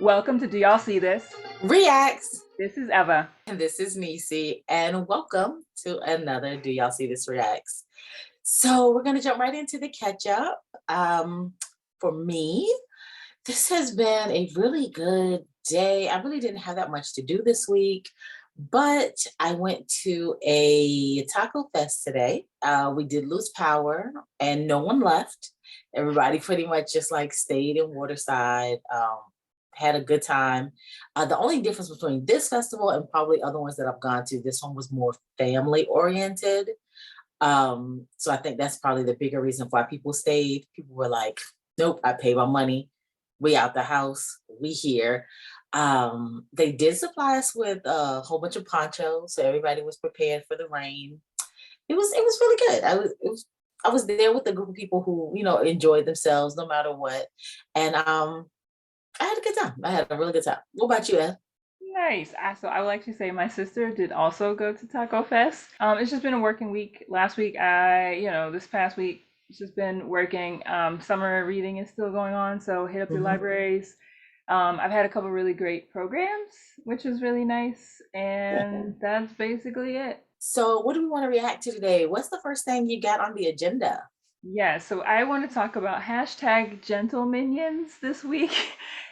Welcome to Do Y'all See This? Reacts. This is Eva. And this is Nisi. And welcome to another Do Y'all See This Reacts. So we're going to jump right into the catch up. For me, this has been a really good day. I really didn't have that much to do this week, but I went to a taco fest today. We did lose power and no one left. Everybody pretty much just like stayed in Waterside. Had a good time. The only difference between this festival and probably other ones that I've gone to, this one was more family oriented. So I think that's probably the bigger reason why people stayed. People were like, nope, I pay my money. We out the house, we here. They did supply us with a whole bunch of ponchos, so everybody was prepared for the rain. It was really good. I was there with a group of people who, enjoyed themselves no matter what. And I had a good time. I had a really good time. What about you, Ed? Nice. So I would like to say my sister did also go to Taco Fest. It's just been a working week. Last week, this past week, it's just been working. Summer reading is still going on, so hit up your Mhm. libraries. I've had a couple really great programs, which is really nice, Yeah. and that's basically it. So, what do we want to react to today? What's the first thing you got on the agenda? Yeah, so I want to talk about hashtag gentle minions this week.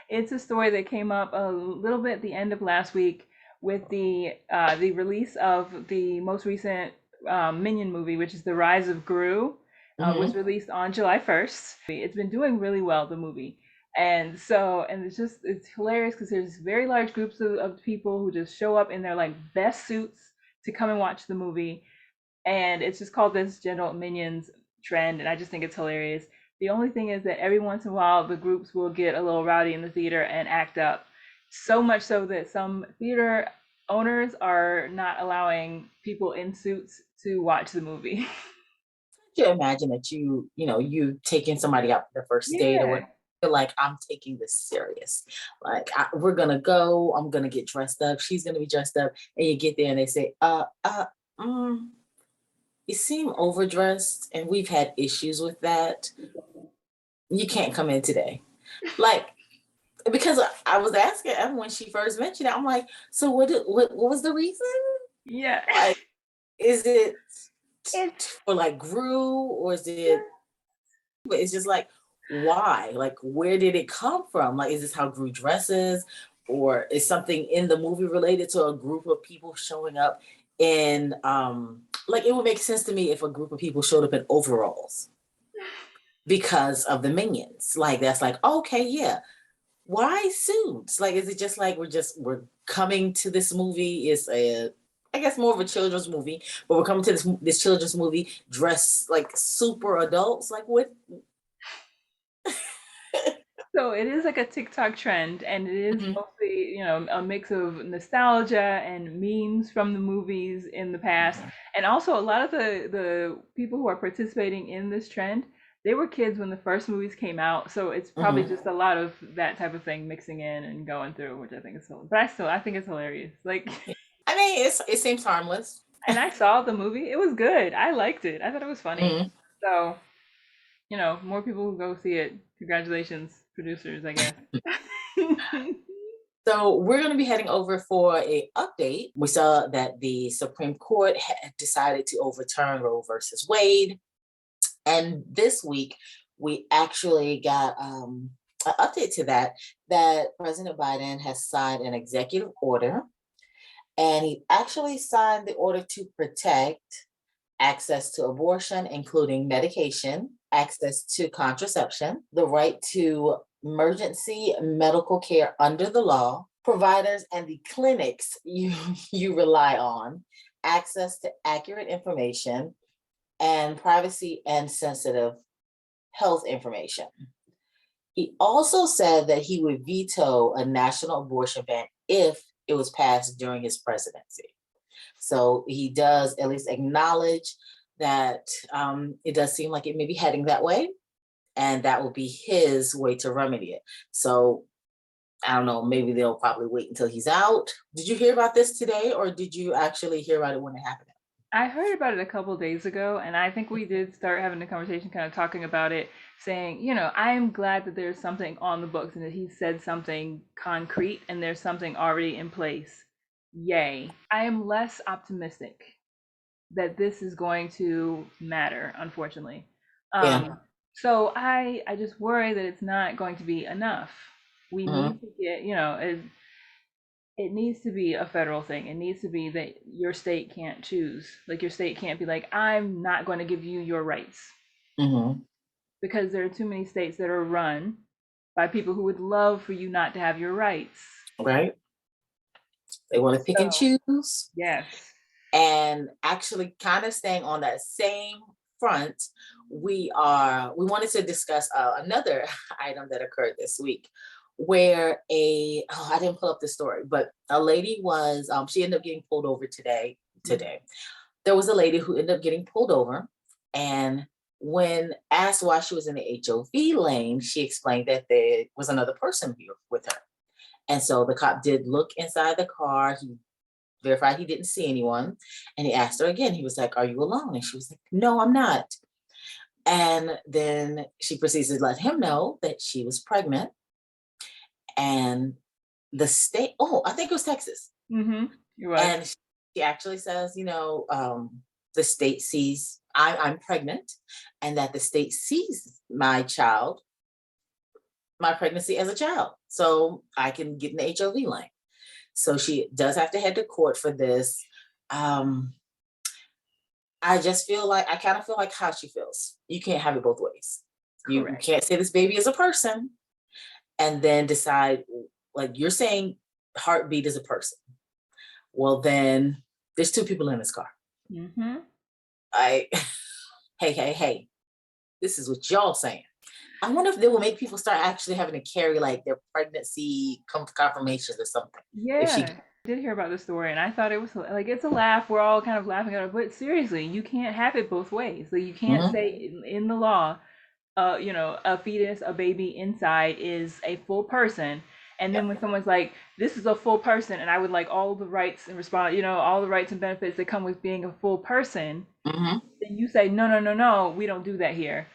It's a story that came up a little bit at the end of last week with the release of the most recent Minion movie, which is The Rise of Gru, was Hmm. released on July 1st. It's been doing really well, the movie. And it's hilarious because there's very large groups of people who just show up in their like best suits to come and watch the movie, and it's just called this Gentle Minions trend, and I just think it's hilarious. The only thing is that every once in a while the groups will get a little rowdy in the theater and act up, so much so that some theater owners are not allowing people in suits to watch the movie. Could you imagine that you taking somebody out for the first date or Yeah. whatever? Feel like I'm taking this serious. Like we're gonna go. I'm gonna get dressed up. She's gonna be dressed up, and you get there and they say, mm, you seem overdressed, and we've had issues with that. You can't come in today. Like because I was asking Em when she first mentioned it, I'm like, so what was the reason? Yeah. Like, is it It's for like Gru or is it, but it's just like, why? Like, where did it come from? Like, is this how Gru dresses? Or is something in the movie related to a group of people showing up in, like, it would make sense to me if a group of people showed up in overalls because of the minions. Like, that's like, okay, yeah, why suits? Like, is it just like we're coming to this movie? It's a, I guess, more of a children's movie, but we're coming to this children's movie dressed like super adults. Like what? So it is like a TikTok trend, and it is Mhm. mostly, a mix of nostalgia and memes from the movies in the past. And also a lot of the people who are participating in this trend, they were kids when the first movies came out. So it's probably Mhm. just a lot of that type of thing mixing in and going through, which I think is but I think it's hilarious. Like, I mean, it seems harmless. and I saw the movie. It was good. I liked it. I thought it was funny. Mhm. So, more people who go see it. Congratulations, producers, I guess. So we're going to be heading over for a update. We saw that the Supreme Court had decided to overturn Roe versus Wade, and this week we actually got an update to that. That President Biden has signed an executive order, and he actually signed the order to protect access to abortion, including medication, access to contraception, the right to emergency medical care under the law, providers and the clinics you rely on, access to accurate information, and privacy and sensitive health information. He also said that he would veto a national abortion ban if it was passed during his presidency. So he does at least acknowledge that it does seem like it may be heading that way, and that will be his way to remedy it. So I don't know, maybe they'll probably wait until he's out. Did you hear about this today, or did you actually hear about it when it happened? I heard about it a couple days ago, and I think we did start having a conversation, kind of talking about it, saying, I am glad that there's something on the books and that he said something concrete and there's something already in place. Yay. I am less optimistic that this is going to matter, unfortunately. Yeah. So I just worry that it's not going to be enough. We Hmm. need to get, it needs to be a federal thing. It needs to be that your state can't choose. Like your state can't be like, I'm not going to give you your rights, Hmm. because there are too many states that are run by people who would love for you not to have your rights. Right. They want to pick and So, choose. yes. And actually, kind of staying on that same front, we wanted to discuss another item that occurred this week, where I didn't pull up the story, but a lady was she ended up getting pulled over today. Mm-hmm. Today, there was a lady who ended up getting pulled over, and when asked why she was in the HOV lane, she explained that there was another person here with her. And so the cop did look inside the car. He verified he didn't see anyone. And he asked her again. He was like, "Are you alone?" And she was like, "No, I'm not." And then she proceeds to let him know that she was pregnant. And the state, oh, I think it was Texas. Mm-hmm. It was. And she actually says, the state sees I'm pregnant, and that the state sees my pregnancy as a child. So I can get in the HOV lane. So she does have to head to court for this. Um, I kind of feel like how she feels. You can't have it both ways. You Correct. can't say this baby is a person and then decide, like you're saying, heartbeat is a person. Well, then there's two people in this car. Mm-hmm. I, hey, this is what y'all saying. I wonder if they will make people start actually having to carry like their pregnancy confirmations or something. If she, Yeah. I did hear about the story, and I thought it was like, it's a laugh. We're all kind of laughing at it, but seriously, you can't have it both ways. Like you can't Mhm. say in the law, a fetus, a baby inside is a full person. And then Yep. when someone's like, this is a full person, and I would like all the rights and respond, all the rights and benefits that come with being a full person, Mhm. then you say, no, no, no, no, we don't do that here.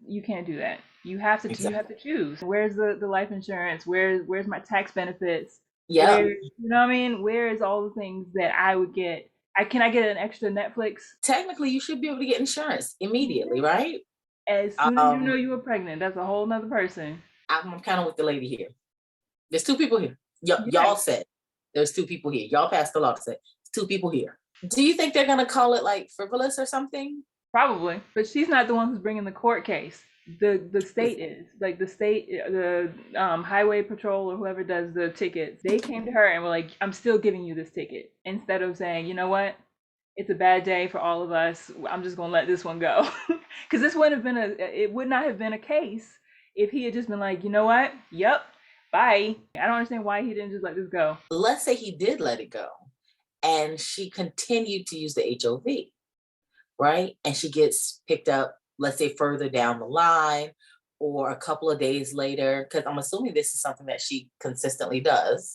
You can't do that. You Exactly. have to choose. Where's the life insurance? Where's my tax benefits? Yep. You know what I mean? Where is all the things that I would get? I get an extra Netflix Technically, you should be able to get insurance immediately, right? as soon as you know Um, you were pregnant? That's a whole nother person. I'm kind of with the lady here. There's two people here. Yeah, Y'all said there's two people here. Y'all passed the law to say there's two people here. Do you think they're gonna call it like frivolous or something? probably. But she's not the one who's bringing the court case. The state is like the highway patrol or whoever does the tickets. They came to her and were like, "I'm still giving you this ticket," instead of saying, "You know what? It's a bad day for all of us. I'm just gonna let this one go," because this wouldn't have been it would not have been a case if he had just been like, "You know what? Yep, bye." I don't understand why he didn't just let this go. Let's say he did let it go and she continued to use the HOV, right? And she gets picked up, let's say further down the line or a couple of days later, because I'm assuming this is something that she consistently does.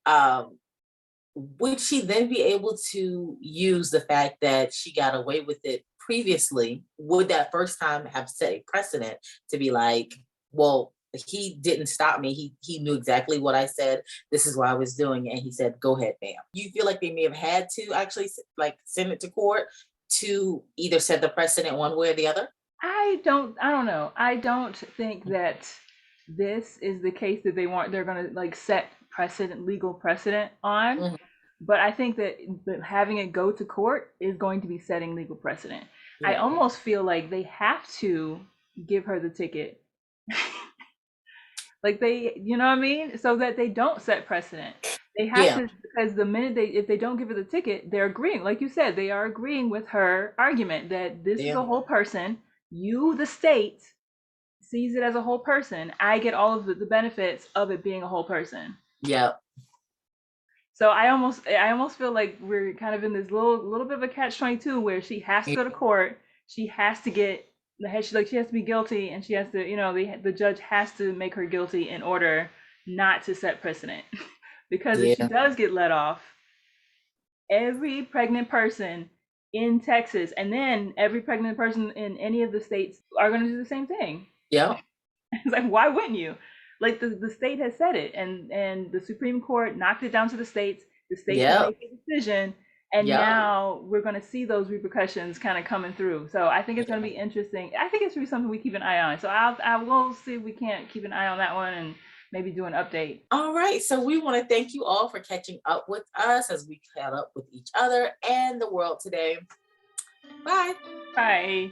Um, would she then be able to use the fact that she got away with it previously? Would that first time have set a precedent to be like, well, he didn't stop me. He knew exactly what I said. This is what I was doing, and he said, "Go ahead, ma'am." You feel like they may have had to actually like send it to court to either set the precedent one way or the other? I don't know. I don't think that this is the case that they're going to like set legal precedent on, Mhm. but I think that having it go to court is going to be setting legal precedent. I Yeah, almost feel like they have to give her the ticket. Like you know what I mean? So that they don't set precedent. They have yeah, to, because the minute if they don't give her the ticket, they're agreeing. Like you said, they are agreeing with her argument that this is yeah, a whole person. You, the state, sees it as a whole person. I get all of the benefits of it being a whole person. yeah. So I almost feel like we're kind of in this little bit of a catch-22 where she has to Yeah. go to court. She has to get she has to be guilty, and she has to, the judge has to make her guilty in order not to set precedent. Because if she Yeah. does get let off, every pregnant person in Texas, and then every pregnant person in any of the states are going to do the same thing. Yep. It's like, why wouldn't you? Like the state has said it, and the Supreme Court knocked it down to the states. The states have Yep. made the decision, and Yep. now we're going to see those repercussions kind of coming through. So I think it's going to be interesting. I think it's really something we keep an eye on. So I will see if we can't keep an eye on that one and maybe do an update. All right. So we want to thank you all for catching up with us as we caught up with each other and the world today. Bye. Bye.